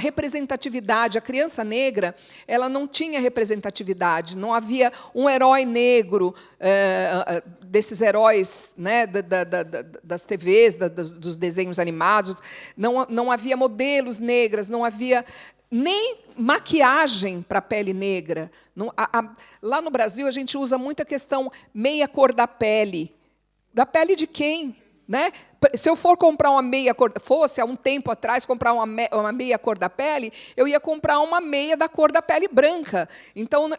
representatividade. A criança negra, ela não tinha representatividade, não havia um herói negro, desses heróis, né, das TVs, dos desenhos animados, não havia modelos negras, não havia nem maquiagem para a pele negra. Lá no Brasil, a gente usa muito a questão meia cor da pele. Da pele de quem? Né? Se eu for comprar uma meia cor, fosse há um tempo atrás comprar uma meia cor da pele, eu ia comprar uma meia da cor da pele branca. Então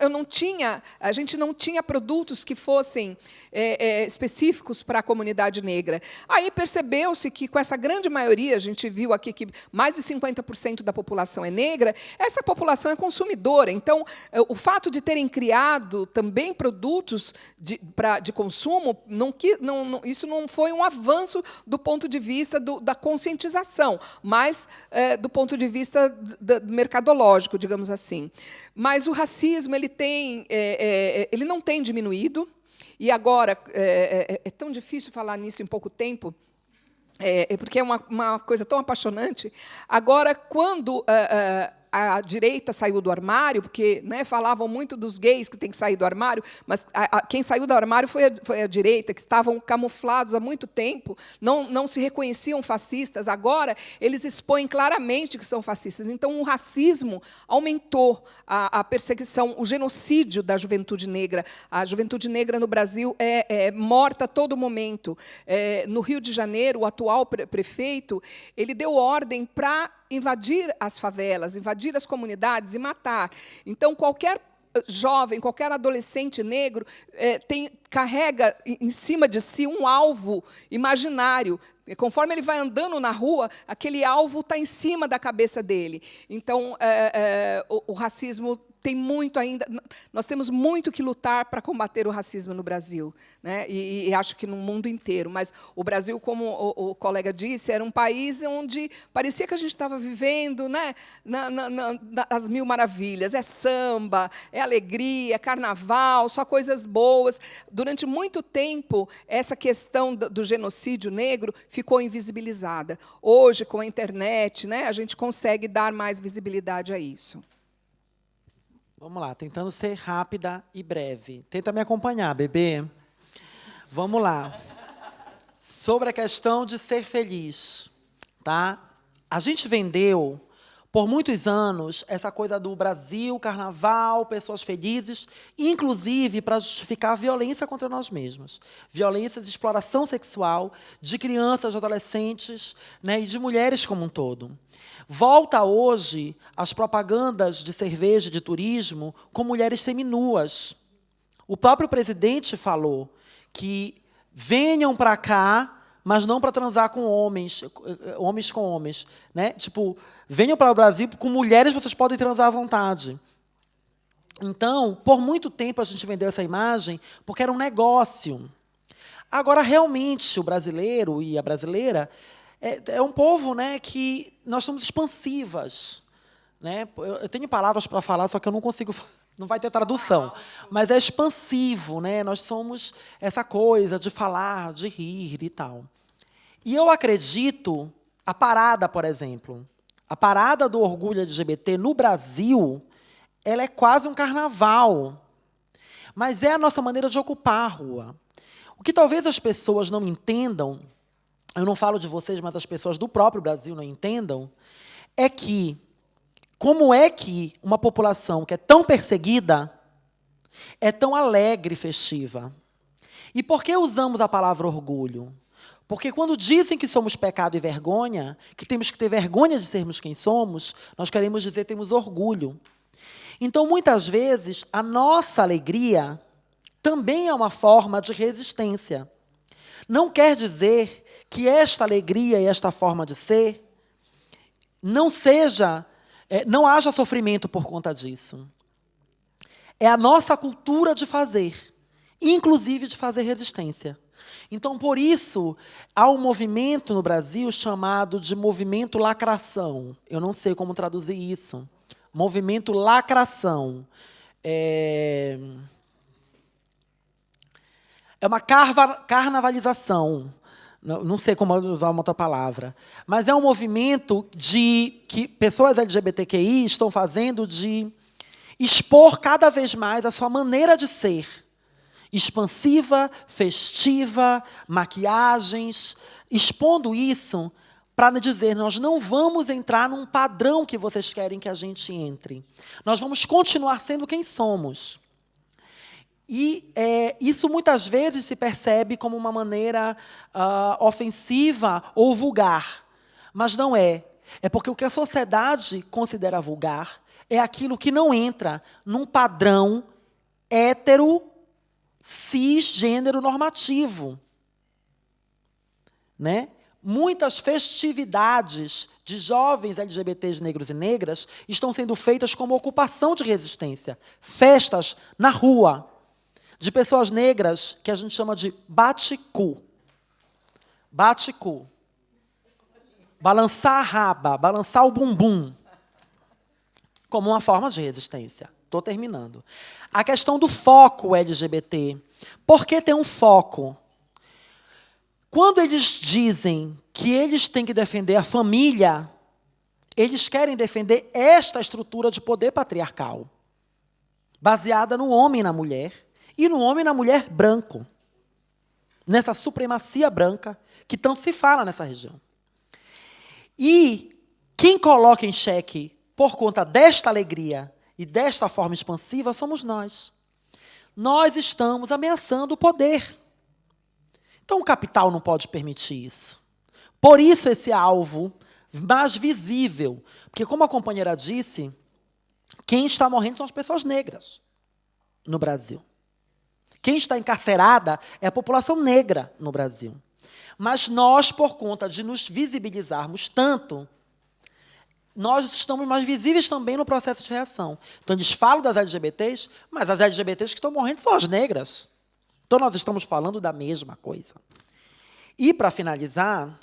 a gente não tinha produtos que fossem específicos para a comunidade negra. Aí percebeu-se que com essa grande maioria, a gente viu aqui que mais de 50% da população é negra, essa população é consumidora. Então, o fato de terem criado também produtos de consumo, isso não foi um avanço do ponto de vista da conscientização, mas do ponto de vista mercadológico, digamos assim. Mas o racismo ele não tem diminuído, e agora é tão difícil falar nisso em pouco tempo, porque é uma coisa tão apaixonante. Agora, quando a direita saiu do armário, porque, né, falavam muito dos gays que têm que sair do armário, mas quem saiu do armário foi a direita, que estavam camuflados há muito tempo, não se reconheciam fascistas. Agora, eles expõem claramente que são fascistas. Então, o racismo aumentou, a perseguição, o genocídio da juventude negra. A juventude negra no Brasil é morta a todo momento. No Rio de Janeiro, o atual prefeito, ele deu ordem para invadir as favelas, invadir as comunidades e matar. Então, qualquer jovem, qualquer adolescente negro carrega em cima de si um alvo imaginário. Conforme ele vai andando na rua, aquele alvo está em cima da cabeça dele. Então, o racismo tem muito ainda. Nós temos muito que lutar para combater o racismo no Brasil, né? E acho que no mundo inteiro. Mas o Brasil, como o colega disse, era um país onde parecia que a gente estava vivendo, né, as mil maravilhas. É samba, é alegria, é carnaval, só coisas boas. Durante muito tempo, essa questão do genocídio negro ficou invisibilizada. Hoje, com a internet, né, a gente consegue dar mais visibilidade a isso. Vamos lá, tentando ser rápida e breve. Tenta me acompanhar, bebê. Vamos lá. Sobre a questão de ser feliz, tá? A gente vendeu, por muitos anos, essa coisa do Brasil, carnaval, pessoas felizes, inclusive para justificar a violência contra nós mesmos. Violência de exploração sexual de crianças, de adolescentes, né, e de mulheres como um todo. Volta hoje as propagandas de cerveja, de turismo, com mulheres seminuas. O próprio presidente falou que venham para cá, mas não para transar com homens com homens, né? Tipo, venham para o Brasil, com mulheres vocês podem transar à vontade. Então, por muito tempo a gente vendeu essa imagem porque era um negócio. Agora, realmente, o brasileiro e a brasileira é um povo, né, que nós somos expansivas. Né? Eu tenho palavras para falar, só que eu não consigo, não vai ter tradução. Mas é expansivo, né? Nós somos essa coisa de falar, de rir e tal. E eu acredito, a parada, por exemplo, a parada do orgulho LGBT no Brasil, ela é quase um carnaval. Mas é a nossa maneira de ocupar a rua. O que talvez as pessoas não entendam, eu não falo de vocês, mas as pessoas do próprio Brasil não entendam, é que como é que uma população que é tão perseguida é tão alegre e festiva? E por que usamos a palavra orgulho? Porque quando dizem que somos pecado e vergonha, que temos que ter vergonha de sermos quem somos, nós queremos dizer que temos orgulho. Então, muitas vezes, a nossa alegria também é uma forma de resistência. Não quer dizer que esta alegria e esta forma de ser não haja sofrimento por conta disso. É a nossa cultura de fazer, inclusive de fazer resistência. Então, por isso, há um movimento no Brasil chamado de movimento lacração. Eu não sei como traduzir isso. Movimento lacração. É uma carnavalização, não sei como usar uma outra palavra, mas é um movimento que pessoas LGBTQI estão fazendo de expor cada vez mais a sua maneira de ser. Expansiva, festiva, maquiagens, expondo isso para dizer, nós não vamos entrar num padrão que vocês querem que a gente entre. Nós vamos continuar sendo quem somos. E isso muitas vezes se percebe como uma maneira ofensiva ou vulgar. Mas não é. É porque o que a sociedade considera vulgar é aquilo que não entra num padrão hétero, cisgênero normativo. Né? Muitas festividades de jovens LGBTs negros e negras estão sendo feitas como ocupação de resistência. Festas na rua, de pessoas negras que a gente chama de bate-cu. Bate-cu. Balançar a raba, balançar o bumbum. Como uma forma de resistência. Estou terminando. A questão do foco LGBT. Por que tem um foco? Quando eles dizem que eles têm que defender a família, eles querem defender esta estrutura de poder patriarcal, baseada no homem e na mulher, e no homem e na mulher branco, nessa supremacia branca que tanto se fala nessa região. E quem coloca em xeque, por conta desta alegria e desta forma expansiva, somos nós. Nós estamos ameaçando o poder. Então, o capital não pode permitir isso. Por isso, esse alvo mais visível. Porque, como a companheira disse, quem está morrendo são as pessoas negras no Brasil. Quem está encarcerada é a população negra no Brasil. Mas nós, por conta de nos visibilizarmos tanto, nós estamos mais visíveis também no processo de reação. Então, eles falam das LGBTs, mas as LGBTs que estão morrendo são as negras. Então, nós estamos falando da mesma coisa. E, para finalizar,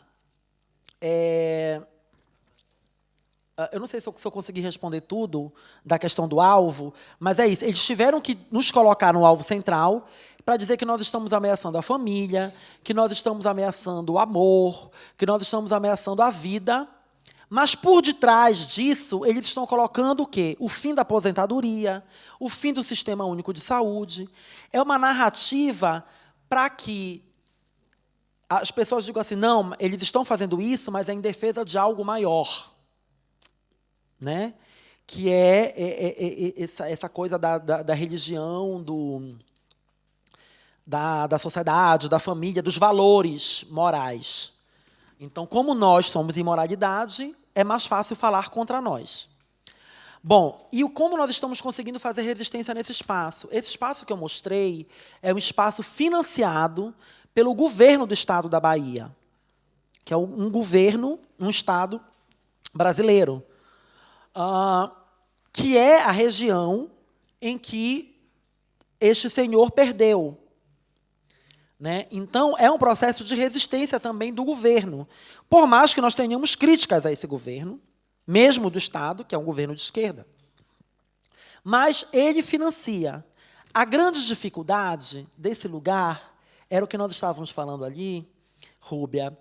eu não sei se eu consegui responder tudo da questão do alvo, mas é isso. Eles tiveram que nos colocar no alvo central para dizer que nós estamos ameaçando a família, que nós estamos ameaçando o amor, que nós estamos ameaçando a vida. Mas, por detrás disso, eles estão colocando o quê? O fim da aposentadoria, o fim do Sistema Único de Saúde. É uma narrativa para que as pessoas digam assim, não, eles estão fazendo isso, mas é em defesa de algo maior. Né? Que é essa coisa da religião, da sociedade, da família, dos valores morais. Então, como nós somos imoralidade, é mais fácil falar contra nós. Bom, e como nós estamos conseguindo fazer resistência nesse espaço? Esse espaço que eu mostrei é um espaço financiado pelo governo do Estado da Bahia, que é um governo, um Estado brasileiro, que é a região em que este senhor perdeu. Né? Então, é um processo de resistência também do governo. Por mais que nós tenhamos críticas a esse governo, mesmo do Estado, que é um governo de esquerda. Mas ele financia. A grande dificuldade desse lugar era o que nós estávamos falando ali, Rúbia,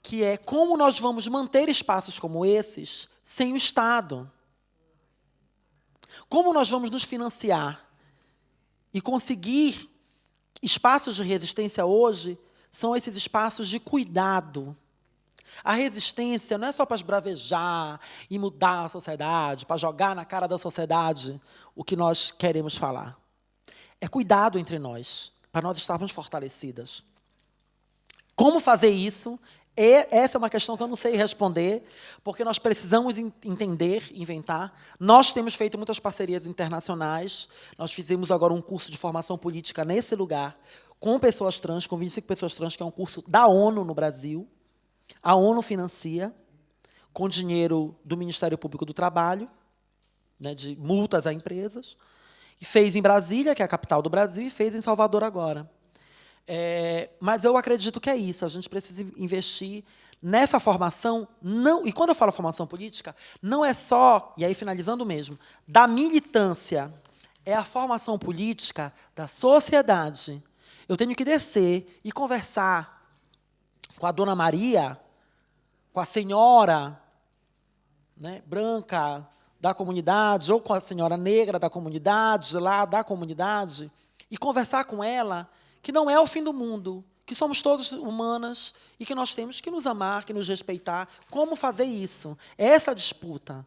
que é como nós vamos manter espaços como esses sem o Estado. Como nós vamos nos financiar e conseguir espaços de resistência hoje são esses espaços de cuidado. A resistência não é só para esbravejar e mudar a sociedade, para jogar na cara da sociedade o que nós queremos falar. É cuidado entre nós, para nós estarmos fortalecidas. Como fazer isso? Essa é uma questão que eu não sei responder, porque nós precisamos entender, inventar. Nós temos feito muitas parcerias internacionais. Nós fizemos agora um curso de formação política nesse lugar, com pessoas trans, com 25 pessoas trans, que é um curso da ONU no Brasil. A ONU financia, com dinheiro do Ministério Público do Trabalho, né, de multas a empresas. E fez em Brasília, que é a capital do Brasil, e fez em Salvador agora. Mas eu acredito que é isso, a gente precisa investir nessa formação, e quando eu falo formação política, não é só, e aí finalizando mesmo, da militância, é a formação política da sociedade. Eu tenho que descer e conversar com a Dona Maria, com a senhora, né, branca da comunidade, ou com a senhora negra da comunidade, lá da comunidade, e conversar com ela que não é o fim do mundo, que somos todos humanas e que nós temos que nos amar, que nos respeitar. Como fazer isso? É essa a disputa.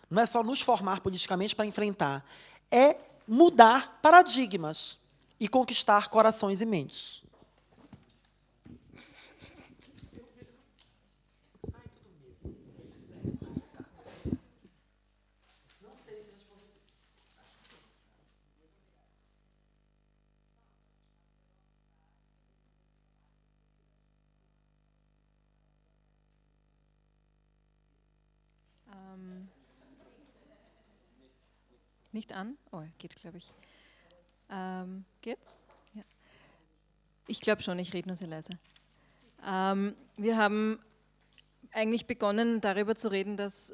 Não é só nos formar politicamente para enfrentar, é mudar paradigmas e conquistar corações e mentes. Nicht an? Oh, geht, glaube ich. Geht's? Ja. Ich glaube schon, ich rede nur sehr leise. Wir haben eigentlich begonnen, darüber zu reden, dass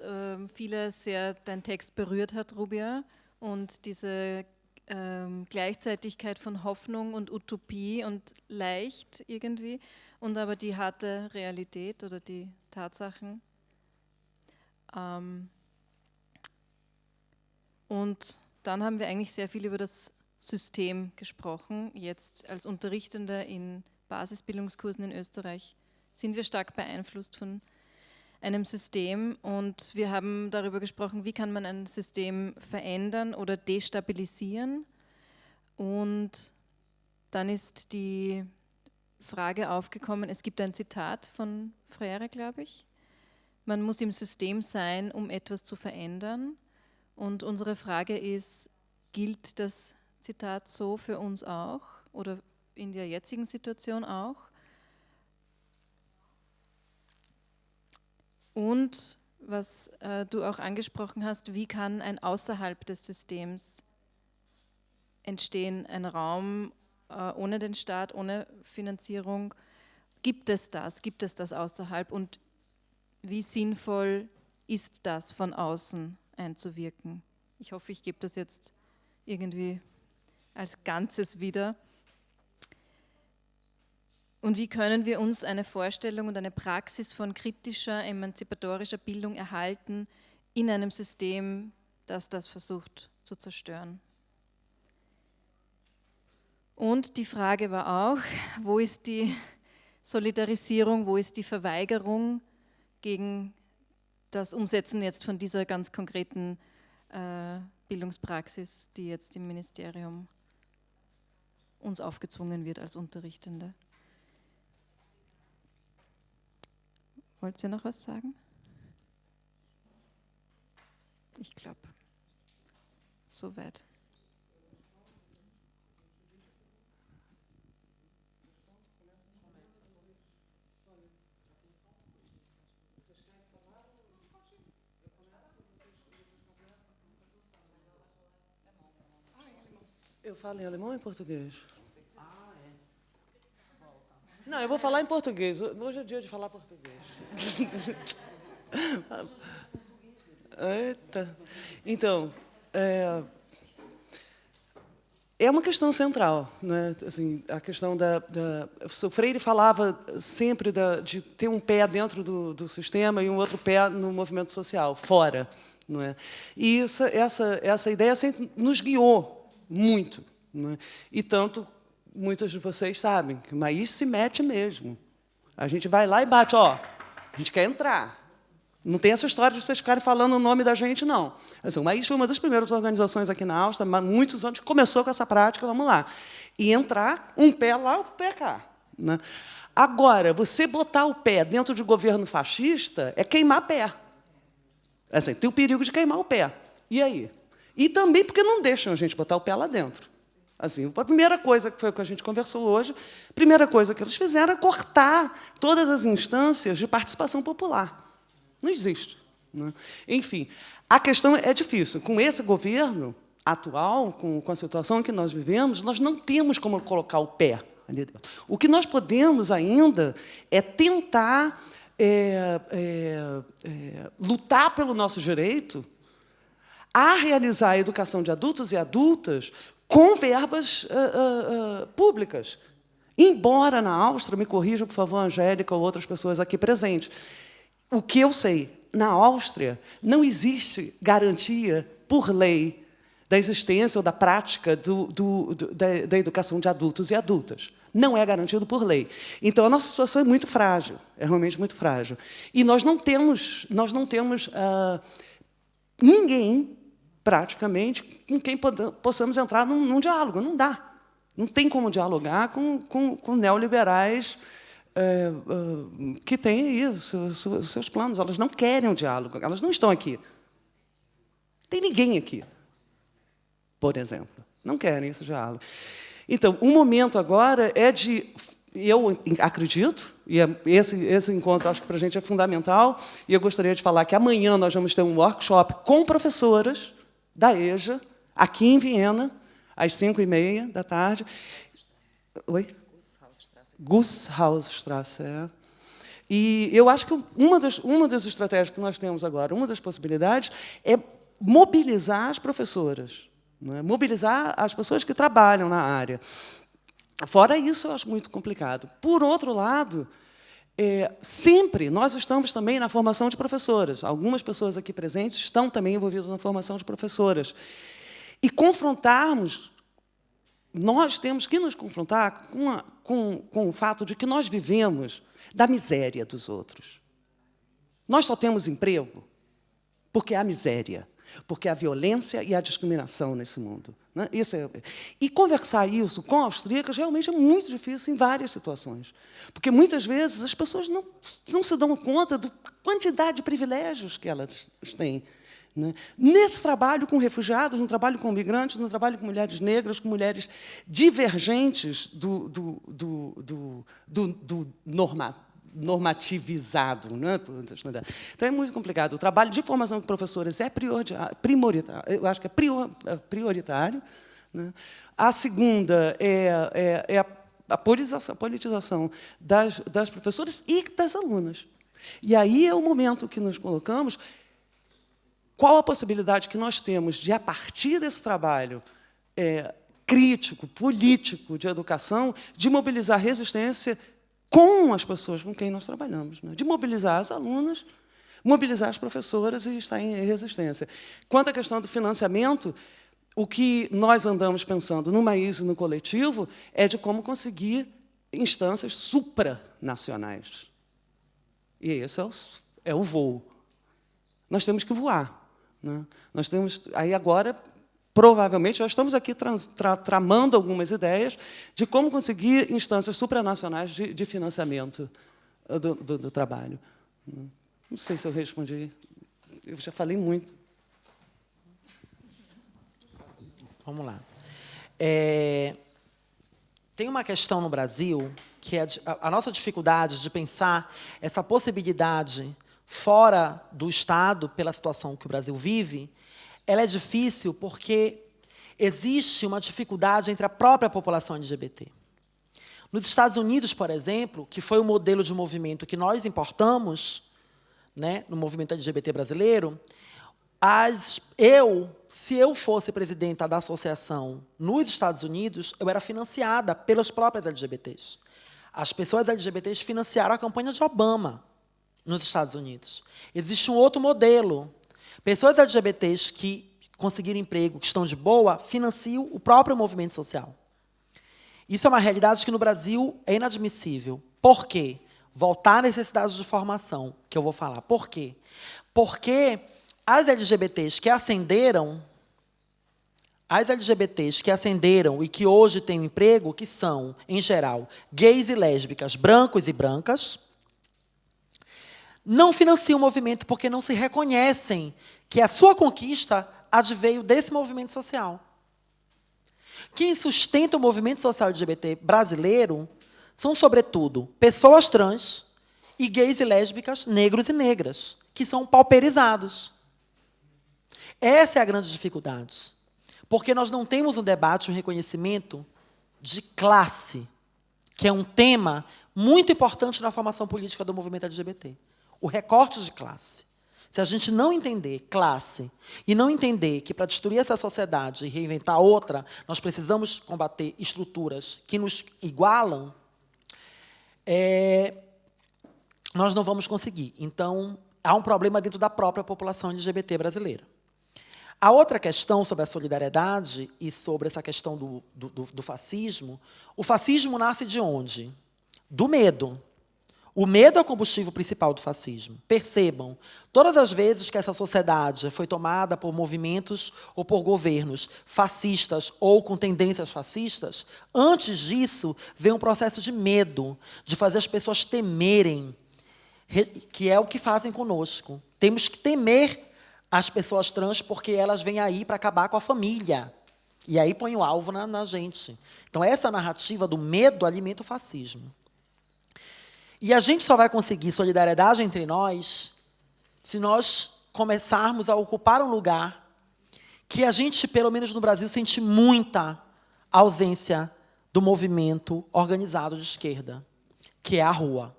viele sehr dein Text berührt hat, Rubia, und diese Gleichzeitigkeit von Hoffnung und Utopie und leicht irgendwie, und aber die harte Realität oder die Tatsachen. Und dann haben wir eigentlich sehr viel über das System gesprochen. Jetzt als Unterrichtende in Basisbildungskursen in Österreich sind wir stark beeinflusst von einem System, und wir haben darüber gesprochen, wie kann man ein System verändern oder destabilisieren. Und dann ist die Frage aufgekommen, es gibt ein Zitat von Freire, glaube ich, man muss im System sein, um etwas zu verändern. Und unsere Frage ist, gilt das Zitat so für uns auch oder in der jetzigen Situation auch? Und was du auch angesprochen hast, wie kann ein außerhalb des Systems entstehen, ein Raum ohne den Staat, ohne Finanzierung? Gibt es das außerhalb, und wie sinnvoll ist das von außen einzuwirken? Ich hoffe, ich gebe das jetzt irgendwie als Ganzes wieder. Und wie können wir uns eine Vorstellung und eine Praxis von kritischer, emanzipatorischer Bildung erhalten in einem System, das das versucht zu zerstören? Und die Frage war auch, wo ist die Solidarisierung, wo ist die Verweigerung gegen das Umsetzen jetzt von dieser ganz konkreten Bildungspraxis, die jetzt im Ministerium uns aufgezwungen wird als Unterrichtende. Wollt ihr noch was sagen? Ich glaube, soweit. Eu falo em alemão ou em português? Não, eu vou falar em português. Hoje é dia de falar português. Eita. Então, é uma questão central, né? Assim, a questão o Freire falava sempre de ter um pé dentro do sistema e um outro pé no movimento social, fora, não é? E essa ideia sempre nos guiou muito, não é? E tanto, muitos de vocês sabem que o Maís se mete mesmo. A gente vai lá e bate, ó, a gente quer entrar. Não tem essa história de vocês ficarem falando o nome da gente, não. Assim, o Maís foi uma das primeiras organizações aqui na Áustria, há muitos anos, que começou com essa prática, vamos lá. E entrar, um pé lá, outro pé cá, né? Agora, você botar o pé dentro de governo fascista é queimar pé. Assim, tem o perigo de queimar o pé. E aí? E também porque não deixam a gente botar o pé lá dentro. Assim, a primeira coisa, que foi o que a gente conversou hoje, a primeira coisa que eles fizeram é cortar todas as instâncias de participação popular. Não existe, né? Enfim, a questão é difícil. Com esse governo atual, com a situação que nós vivemos, nós não temos como colocar o pé ali dentro. O que nós podemos ainda é tentar lutar pelo nosso direito a realizar a educação de adultos e adultas com verbas públicas. Embora na Áustria, me corrijam, por favor, Angélica ou outras pessoas aqui presentes, o que eu sei, na Áustria não existe garantia, por lei, da existência ou da prática da educação de adultos e adultas. Não é garantido por lei. Então, a nossa situação é muito frágil, é realmente muito frágil. E nós não temos ninguém, praticamente, com quem possamos entrar num diálogo. Não dá. Não tem como dialogar com neoliberais que têm aí os seus planos. Elas não querem o diálogo, elas não estão aqui. Não tem ninguém aqui, por exemplo. Não querem esse diálogo. Então, o momento agora é de... Eu acredito, e esse encontro acho que para a gente é fundamental, e eu gostaria de falar que amanhã nós vamos ter um workshop com professoras da EJA, aqui em Viena, às 17h30. Oi? Gusshausstrasse. É. E eu acho que uma das estratégias que nós temos agora, uma das possibilidades, é mobilizar as professoras, né? Mobilizar as pessoas que trabalham na área. Fora isso, eu acho muito complicado. Por outro lado, sempre nós estamos também na formação de professoras. Algumas pessoas aqui presentes estão também envolvidas na formação de professoras. E confrontarmos, nós temos que nos confrontar com o fato de que nós vivemos da miséria dos outros. Nós só temos emprego porque há miséria, porque há violência e há discriminação nesse mundo. Né? E conversar isso com austríacas realmente é muito difícil em várias situações, porque muitas vezes as pessoas não se dão conta da quantidade de privilégios que elas têm. Né? Nesse trabalho com refugiados, no trabalho com migrantes, no trabalho com mulheres negras, com mulheres divergentes do normativizado. Né? Então, é muito complicado. O trabalho de formação de professores é prioritário, eu acho que é prioritário. Né? A segunda é a politização das professoras e das alunas. E aí é o momento que nos colocamos. Qual a possibilidade que nós temos de, a partir desse trabalho crítico, político, de educação, de mobilizar resistência com as pessoas com quem nós trabalhamos, né? De mobilizar as alunas, mobilizar as professoras e estar em resistência. Quanto à questão do financiamento, o que nós andamos pensando no Maís e no coletivo é de como conseguir instâncias supranacionais. E esse é o voo. Nós temos que voar. Né? Nós temos, aí agora, provavelmente, já estamos aqui tramando algumas ideias de como conseguir instâncias supranacionais de financiamento do trabalho. Não sei se eu respondi. Eu já falei muito. Vamos lá. Tem uma questão no Brasil que é a nossa dificuldade de pensar essa possibilidade fora do Estado, pela situação que o Brasil vive, ela é difícil porque existe uma dificuldade entre a própria população LGBT. Nos Estados Unidos, por exemplo, que foi o modelo de movimento que nós importamos, né, no movimento LGBT brasileiro, se eu fosse presidenta da associação nos Estados Unidos, eu era financiada pelas próprias LGBTs. As pessoas LGBTs financiaram a campanha de Obama nos Estados Unidos. Existe um outro modelo. Pessoas LGBTs que conseguiram emprego, que estão de boa, financiam o próprio movimento social. Isso é uma realidade que no Brasil é inadmissível. Por quê? Voltar à necessidade de formação, que eu vou falar. Por quê? Porque as LGBTs que ascenderam e que hoje têm um emprego, que são, em geral, gays e lésbicas, brancos e brancas, não financiam o movimento porque não se reconhecem que a sua conquista adveio desse movimento social. Quem sustenta o movimento social LGBT brasileiro são, sobretudo, pessoas trans e gays e lésbicas, negros e negras, que são pauperizados. Essa é a grande dificuldade. Porque nós não temos um debate, um reconhecimento de classe, que é um tema muito importante na formação política do movimento LGBT. O recorte de classe. Se a gente não entender classe e não entender que, para destruir essa sociedade e reinventar outra, nós precisamos combater estruturas que nos igualam, nós não vamos conseguir. Então, há um problema dentro da própria população LGBT brasileira. A outra questão sobre a solidariedade e sobre essa questão do fascismo, o fascismo nasce de onde? Do medo. O medo é o combustível principal do fascismo. Percebam, todas as vezes que essa sociedade foi tomada por movimentos ou por governos fascistas ou com tendências fascistas, antes disso, vem um processo de medo, de fazer as pessoas temerem, que é o que fazem conosco. Temos que temer as pessoas trans porque elas vêm aí para acabar com a família. E aí põe o alvo na gente. Então, essa narrativa do medo alimenta o fascismo. E a gente só vai conseguir solidariedade entre nós se nós começarmos a ocupar um lugar que a gente, pelo menos no Brasil, sente muita ausência do movimento organizado de esquerda, que é a rua.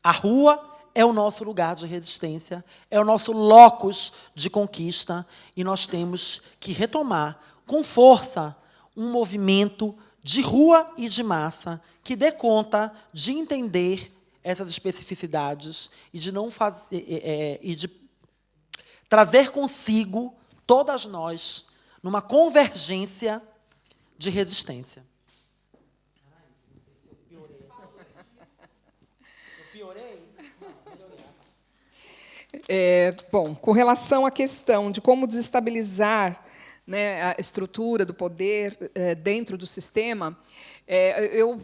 A rua é o nosso lugar de resistência, é o nosso locus de conquista, e nós temos que retomar com força um movimento de rua e de massa que dê conta de entender essas especificidades e de não fazer e de trazer consigo todas nós numa convergência de resistência. Bom, com relação à questão de como desestabilizar, né, a estrutura do poder dentro do sistema,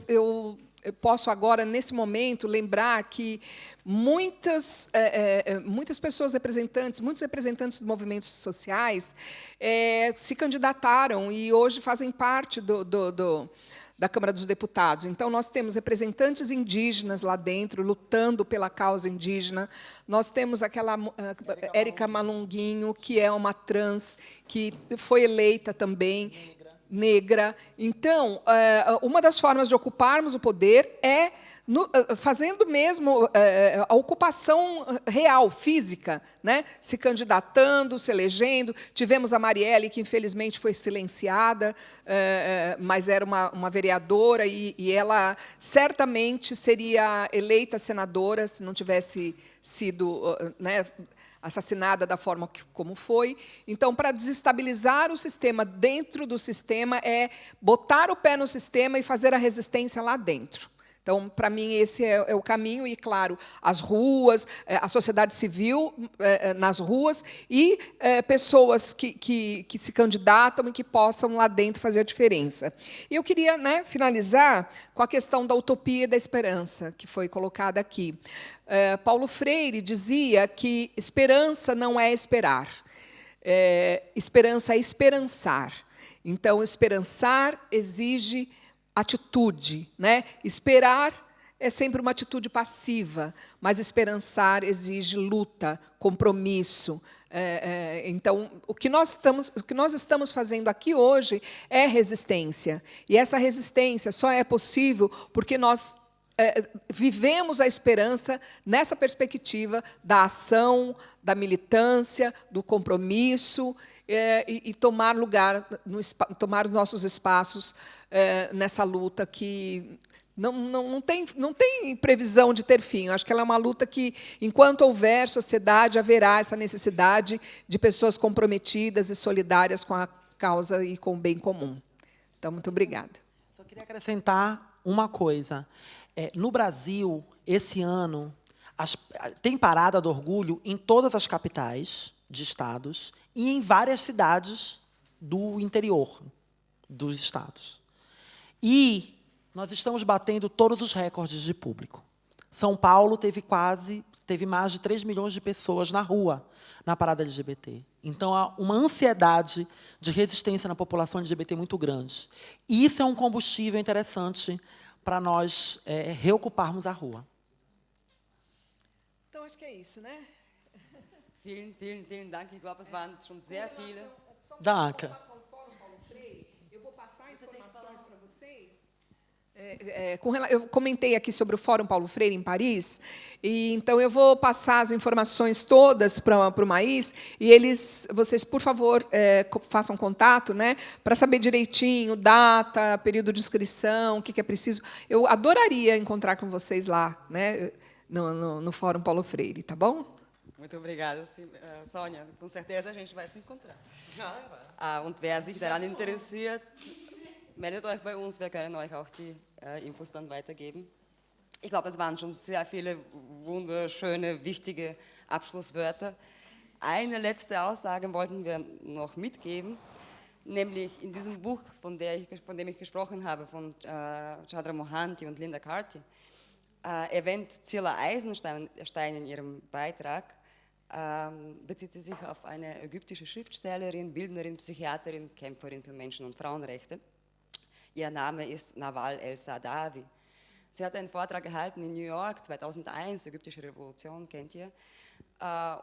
eu posso agora, nesse momento, lembrar que muitas pessoas representantes, muitos representantes de movimentos sociais se candidataram e hoje fazem parte da Câmara dos Deputados. Então, nós temos representantes indígenas lá dentro, lutando pela causa indígena. Nós temos aquela Érica Malunguinho, que é uma trans, que foi eleita também, negra. Então, uma das formas de ocuparmos o poder é fazendo mesmo a ocupação real, física, né? Se candidatando, se elegendo. Tivemos a Marielle, que, infelizmente, foi silenciada, mas era uma vereadora, e ela certamente seria eleita senadora se não tivesse sido, né, assassinada da forma como foi. Então, para desestabilizar o sistema dentro do sistema, é botar o pé no sistema e fazer a resistência lá dentro. Então, para mim, esse é o caminho. E, claro, as ruas, a sociedade civil nas ruas e pessoas que se candidatam e que possam, lá dentro, fazer a diferença. E eu queria, né, finalizar com a questão da utopia e da esperança, que foi colocada aqui. Paulo Freire dizia que esperança não é esperar, esperança é esperançar. Então, esperançar exige atitude, né? Esperar é sempre uma atitude passiva, mas esperançar exige luta, compromisso. Então, o que nós estamos fazendo aqui hoje é resistência. E essa resistência só é possível porque nós vivemos a esperança nessa perspectiva da ação, da militância, do compromisso, e tomar lugar, tomar os nossos espaços nessa luta que não tem previsão de ter fim. Eu acho que ela é uma luta que, enquanto houver sociedade, haverá essa necessidade de pessoas comprometidas e solidárias com a causa e com o bem comum. Então, muito obrigada. Só queria acrescentar uma coisa. No Brasil, esse ano, tem parada do orgulho em todas as capitais de estados e em várias cidades do interior dos estados. E nós estamos batendo todos os recordes de público. São Paulo teve mais de 3 milhões de pessoas na rua, na parada LGBT. Então, há uma ansiedade de resistência na população LGBT muito grande. E isso é um combustível interessante para nós reocuparmos a rua. Então, acho que é isso, né? Vielen Dank. Ich glaube, es waren schon sehr viele. Danke. Eu vou passar informações para vocês. Eu comentei aqui sobre o Fórum Paulo Freire em Paris, e então eu vou passar as informações todas para o Maís, e vocês, por favor, façam contato, né, para saber direitinho data, período de inscrição, o que é preciso. Eu adoraria encontrar com vocês lá, né, no Fórum Paulo Freire, tá bom? Muito obrigada, Sônia. Com certeza a gente vai se encontrar. Und wer sich daran interessiert, meldet euch bei uns, wir können euch auch die Infos dann weitergeben. Ich glaube, es waren schon sehr viele wunderschöne, wichtige Abschlusswörter. Eine letzte Aussage wollten wir noch mitgeben, nämlich in diesem Buch, von dem ich gesprochen habe, von Chandra Mohanty und Linda Carty, erwähnt Zilla Eisenstein in ihrem Beitrag, bezieht sie sich auf eine ägyptische Schriftstellerin, Bildnerin, Psychiaterin, Kämpferin für Menschen- und Frauenrechte. Ihr Name ist Nawal El-Saadawi. Sie hat einen Vortrag gehalten in New York 2001, ägyptische Revolution, kennt ihr?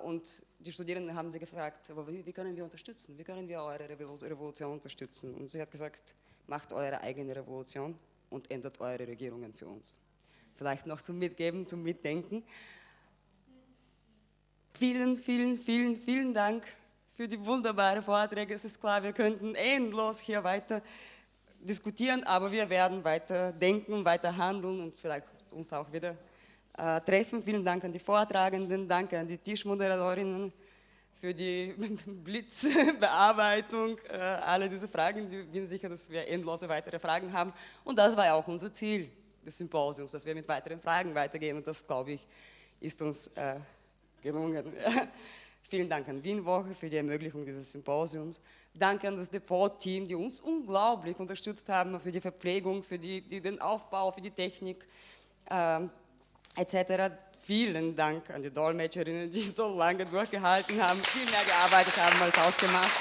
Und die Studierenden haben sie gefragt, aber wie können wir unterstützen? Wie können wir eure Revolution unterstützen? Und sie hat gesagt, macht eure eigene Revolution und ändert eure Regierungen für uns. Vielleicht noch zum Mitgeben, zum Mitdenken. Vielen, vielen, vielen, vielen Dank für die wunderbaren Vorträge. Es ist klar, wir könnten endlos hier weiter diskutieren, aber wir werden weiter denken, weiter handeln und vielleicht uns auch wieder treffen. Vielen Dank an die Vortragenden, danke an die Tischmoderatorinnen für die Blitzbearbeitung, alle diese Fragen. Ich bin sicher, dass wir endlose weitere Fragen haben. Und das war auch unser Ziel des Symposiums, dass wir mit weiteren Fragen weitergehen. Und das, glaube ich, ist uns gelungen. Vielen Dank an Wienwoche für die Ermöglichung dieses Symposiums. Danke an das Depot-Team, die uns unglaublich unterstützt haben für die Verpflegung, für den Aufbau, für die Technik etc. Vielen Dank an die Dolmetscherinnen, die so lange durchgehalten haben, viel mehr gearbeitet haben als ausgemacht.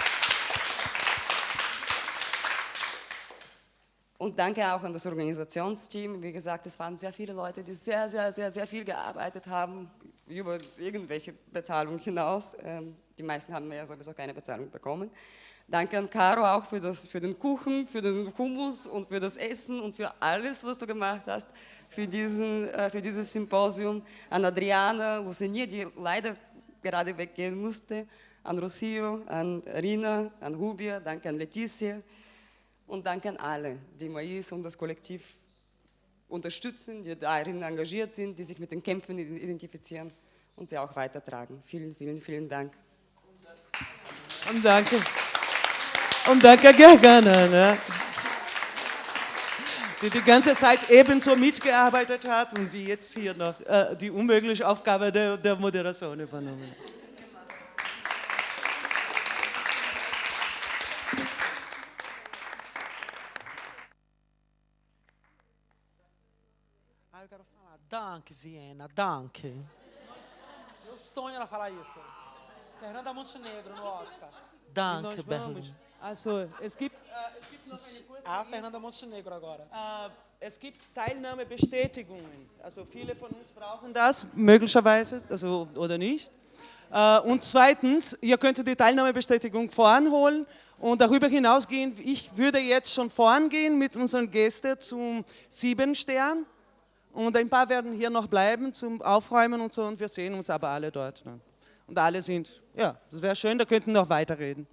Und danke auch an das Organisationsteam. Wie gesagt, es waren sehr viele Leute, die sehr, sehr, sehr, sehr viel gearbeitet haben, über irgendwelche Bezahlung hinaus. Die meisten haben ja sowieso keine Bezahlung bekommen. Danke an Caro auch für den Kuchen, für den Hummus und für das Essen und für alles, was du gemacht hast, für dieses Symposium. An Adriana, Lucenie, die leider gerade weggehen musste, an Rocio, an Rina, an Rubia, danke an Letizia und danke an alle, die Maís und das Kollektiv unterstützen, die darin engagiert sind, die sich mit den Kämpfen identifizieren und sie auch weitertragen. Vielen, vielen, vielen Dank. Und danke. Und danke Gergana, ne? Die ganze Zeit ebenso mitgearbeitet hat und die jetzt hier noch die unmögliche Aufgabe der Moderation übernommen hat. Eu quero falar, danke, Viena, danke. Meu sonho era falar isso. Fernanda Montenegro no Oscar. Danke, Berlim. Also, es gibt noch eine kurze Fernanda Montenegro agora. Es gibt Teilnahmebestätigungen. Also viele von uns brauchen das, möglicherweise, also, oder nicht. Und zweitens, ihr könnt die Teilnahmebestätigung voranholen und darüber hinausgehen, ich würde jetzt schon vorangehen mit unseren Gästen zum 7 Stern. Und ein paar werden hier noch bleiben zum Aufräumen und so. Und wir sehen uns aber alle dort. Und alle sind, ja, das wäre schön, da könnten noch weiterreden.